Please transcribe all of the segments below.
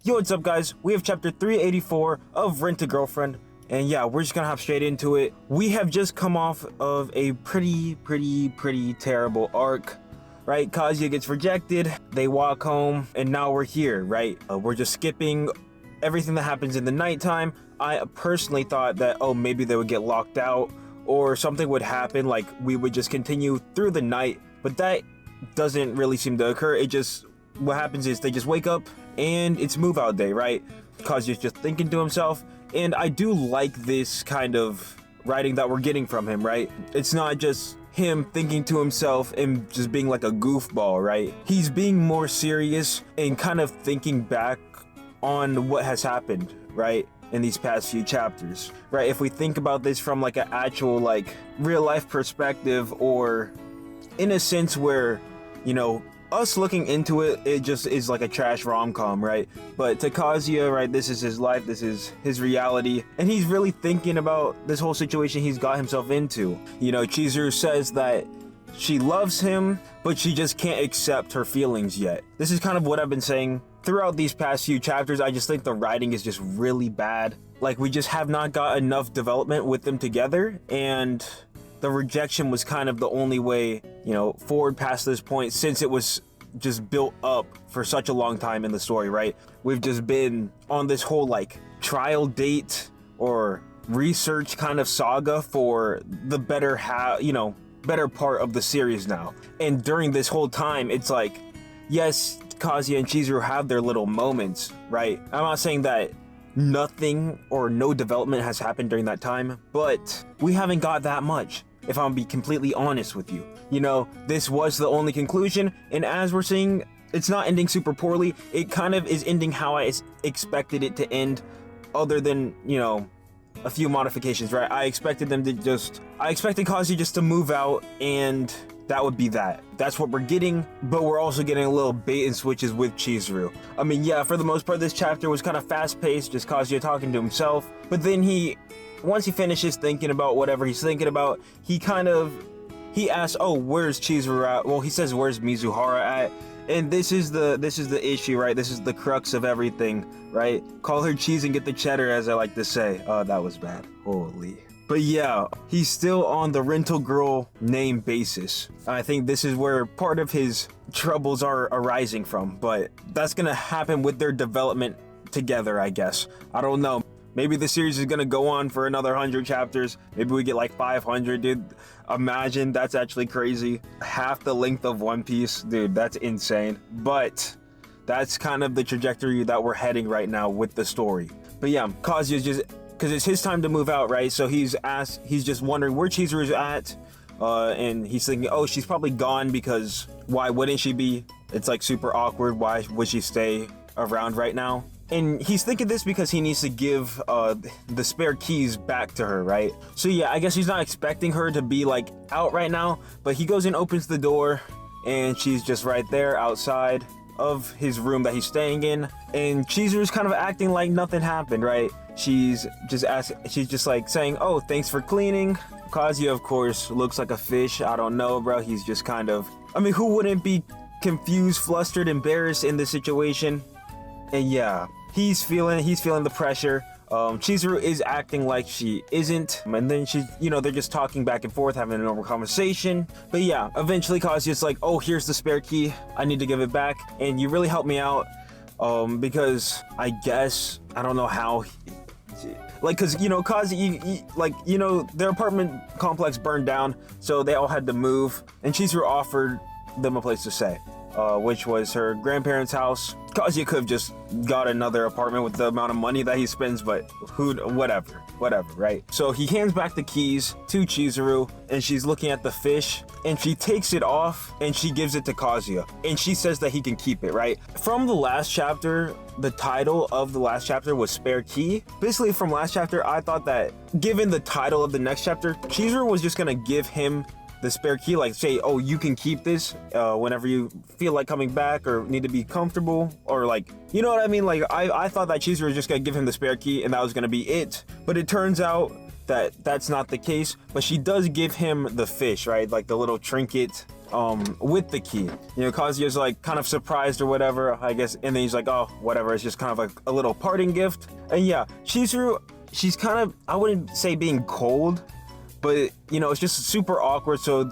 Yo, what's up guys? We have chapter 384 of Rent-A-Girlfriend, and yeah, we're just gonna hop straight into it. We have just come off of a pretty terrible arc, right? Kazuya gets rejected, they walk home, and now we're here, right? We're just skipping everything that happens in the nighttime. I personally thought that, oh, maybe they would get locked out, or something would happen, like we would just continue through the night, but that doesn't really seem to occur. What happens is they just wake up and it's move out day, right? Kazuya's just thinking to himself, and I do like this kind of writing that we're getting from him, right? It's not just him thinking to himself and just being like a goofball, right? He's being more serious and kind of thinking back on what has happened, right? In these past few chapters, right? If we think about this from like an actual like real life perspective, or in a sense where, you know, us looking into it, it just is like a trash rom-com, right? But to Kazuya, right, this is his life, this is his reality, and he's really thinking about this whole situation he's got himself into. You know, Chizuru says that she loves him, but she just can't accept her feelings yet. This is kind of what I've been saying throughout these past few chapters. I just think the writing is just really bad. Like, we just have not got enough development with them together, and the rejection was kind of the only way, you know, forward past this point, since it was just built up for such a long time in the story, right? We've just been on this whole like trial date or research kind of saga for the better part of the series now. And during this whole time, it's like, yes, Kazuya and Chizuru have their little moments, right? I'm not saying that nothing or no development has happened during that time, but we haven't got that much, if I'm gonna be completely honest with you. You know, this was the only conclusion, and as we're seeing, it's not ending super poorly. It kind of is ending how I expected it to end, other than, you know, a few modifications, right? I expected Kazuya just to move out, and that would be that. That's what we're getting, but we're also getting a little bait and switches with Chizuru. I mean, yeah, for the most part, this chapter was kind of fast-paced, just Kazuya talking to himself, but then once he finishes thinking about whatever he's thinking about, he asks, oh, where's Chizuru at? Well, he says, where's Mizuhara at? And this is the issue, right? This is the crux of everything, right? Call her cheese and get the cheddar, as I like to say. Oh, that was bad. Holy. But yeah, he's still on the rental girl name basis. I think this is where part of his troubles are arising from, but that's gonna happen with their development together, I guess. I don't know. Maybe the series is gonna go on for another 100 chapters. Maybe we get like 500, dude. Imagine, that's actually crazy. Half the length of One Piece, dude, that's insane. But that's kind of the trajectory that we're heading right now with the story. But yeah, Kazuya's just, because it's his time to move out, right? So he's just wondering where Chizuru's at, and he's thinking, oh, she's probably gone, because why wouldn't she be? It's like super awkward. Why would she stay around right now? And he's thinking this because he needs to give the spare keys back to her, right? So yeah, I guess he's not expecting her to be like out right now, but he goes and opens the door, and she's just right there outside of his room that he's staying in, and Chizuru's kind of acting like nothing happened, right? She's just like saying, oh, thanks for cleaning. Kazuya, of course, looks like a fish. I don't know, bro. He's just kind of, I mean, who wouldn't be confused, flustered, embarrassed in this situation? And yeah, he's feeling the pressure. Chizuru is acting like she isn't, and then they're just talking back and forth, having a normal conversation. But yeah, eventually Kazuya's like, oh, here's the spare key, I need to give it back, and you really helped me out, because I guess, I don't know how, like, because, you know, Kazuya, their apartment complex burned down, so they all had to move, and Chizuru offered them a place to stay, which was her grandparents' house. Kazuya could have just got another apartment with the amount of money that he spends, but whatever, right? So he hands back the keys to Chizuru, and she's looking at the fish, and she takes it off, and she gives it to Kazuya, and she says that he can keep it, right? From the last chapter, the title of the last chapter was Spare Key. Basically, from last chapter, I thought that given the title of the next chapter, Chizuru was just gonna give him the spare key, like say, oh, you can keep this whenever you feel like coming back or need to be comfortable, or like, you know what I mean? Like, I thought that Chizuru was just gonna give him the spare key and that was gonna be it, but it turns out that that's not the case. But she does give him the fish, right? Like the little trinket with the key. You know, Kazuya's like kind of surprised or whatever, I guess, and then he's like, oh, whatever, it's just kind of like a little parting gift. And yeah, Chizuru, she's kind of, I wouldn't say being cold, but you know, it's just super awkward, so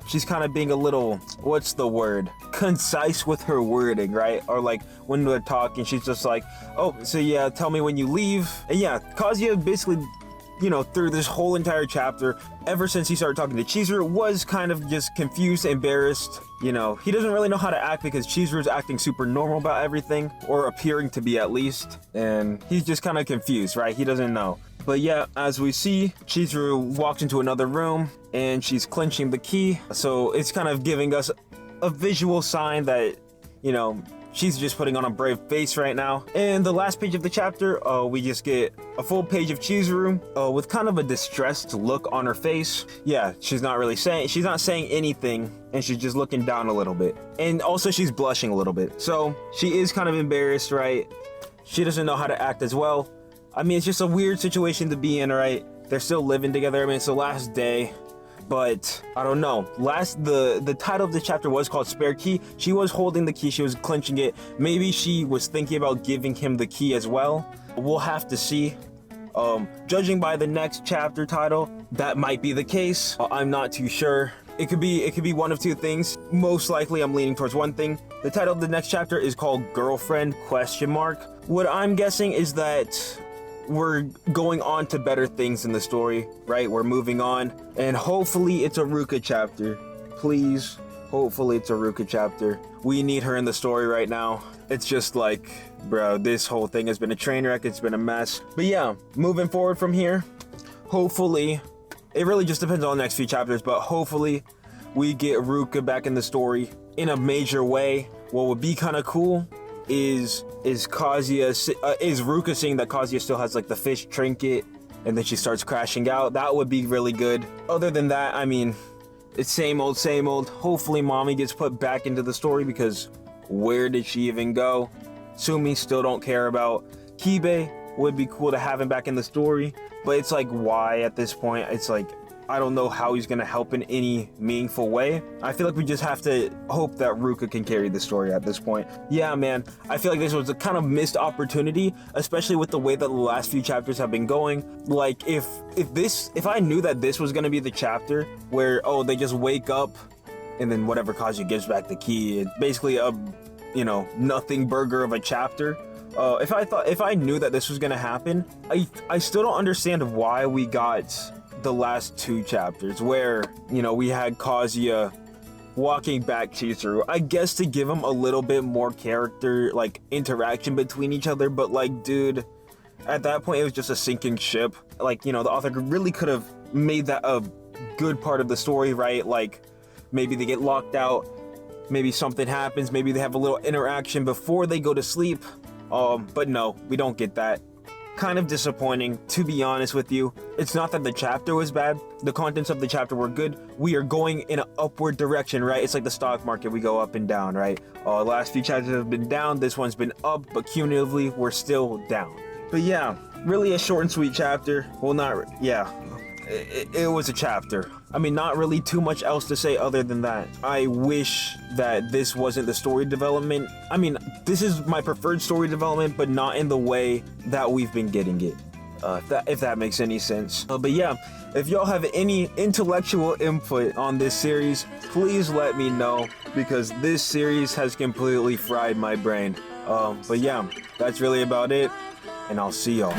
she's kind of being a little, what's the word? Concise with her wording, right? Or like when they're talking, she's just like, oh, so yeah, tell me when you leave. And yeah, Kazuya basically, you know, through this whole entire chapter, ever since he started talking to Chizuru, was kind of just confused, embarrassed. You know, he doesn't really know how to act because Chizuru's acting super normal about everything, or appearing to be at least. And he's just kind of confused, right? He doesn't know. But yeah, as we see, Chizuru walks into another room and she's clenching the key. So it's kind of giving us a visual sign that, you know, she's just putting on a brave face right now. And the last page of the chapter, we just get a full page of Chizuru with kind of a distressed look on her face. Yeah, she's not saying anything, and she's just looking down a little bit. And also she's blushing a little bit. So she is kind of embarrassed, right? She doesn't know how to act as well. I mean, it's just a weird situation to be in, right? They're still living together. I mean, it's the last day, but I don't know. The title of the chapter was called Spare Key. She was holding the key. She was clenching it. Maybe she was thinking about giving him the key as well. We'll have to see. Judging by the next chapter title, that might be the case. I'm not too sure. It could be one of two things. Most likely, I'm leaning towards one thing. The title of the next chapter is called Girlfriend ? What I'm guessing is that we're going on to better things in the story, right? We're moving on, and hopefully it's a Ruka chapter. Please, hopefully it's a Ruka chapter. We need her in the story right now. It's just like, bro, this whole thing has been a train wreck. It's been a mess. But yeah, moving forward from here, hopefully, it really just depends on the next few chapters, but hopefully we get Ruka back in the story in a major way. What would be kind of cool is Ruka seeing that Kazuya still has like the fish trinket, and then she starts crashing out. That would be really good. Other than that, I mean, it's same old. Hopefully mommy gets put back into the story, because where did she even go? Sumi still don't care about. Kibe would be cool to have him back in the story, but it's like, why at this point? It's like, I don't know how he's gonna help in any meaningful way. I feel like we just have to hope that Ruka can carry the story at this point. Yeah, man, I feel like this was a kind of missed opportunity, especially with the way that the last few chapters have been going. Like, if I knew that this was gonna be the chapter where, oh, they just wake up and then whatever, Kazuya gives back the key, it's basically a, you know, nothing burger of a chapter. If I knew that this was gonna happen, I still don't understand why we got the last two chapters where, you know, we had Kazuya walking back Chizuru. I guess to give him a little bit more character, like, interaction between each other, but like, dude, at that point it was just a sinking ship. Like, you know, the author really could have made that a good part of the story, right? Like, maybe they get locked out, maybe something happens, maybe they have a little interaction before they go to sleep. But no, we don't get that. Kind of disappointing, to be honest with you. It's not that the chapter was bad, the contents of the chapter were good. We are going in an upward direction, right? It's like the stock market, we go up and down, right? Last few chapters have been down, this one's been up, but cumulatively we're still down. But yeah, really a short and sweet chapter. Well, it was a chapter. I mean, not really too much else to say other than that. I wish that this wasn't the story development. I mean, this is my preferred story development, but not in the way that we've been getting it. If that makes any sense. But yeah, if y'all have any intellectual input on this series, please let me know, because this series has completely fried my brain. But yeah, that's really about it, and I'll see y'all.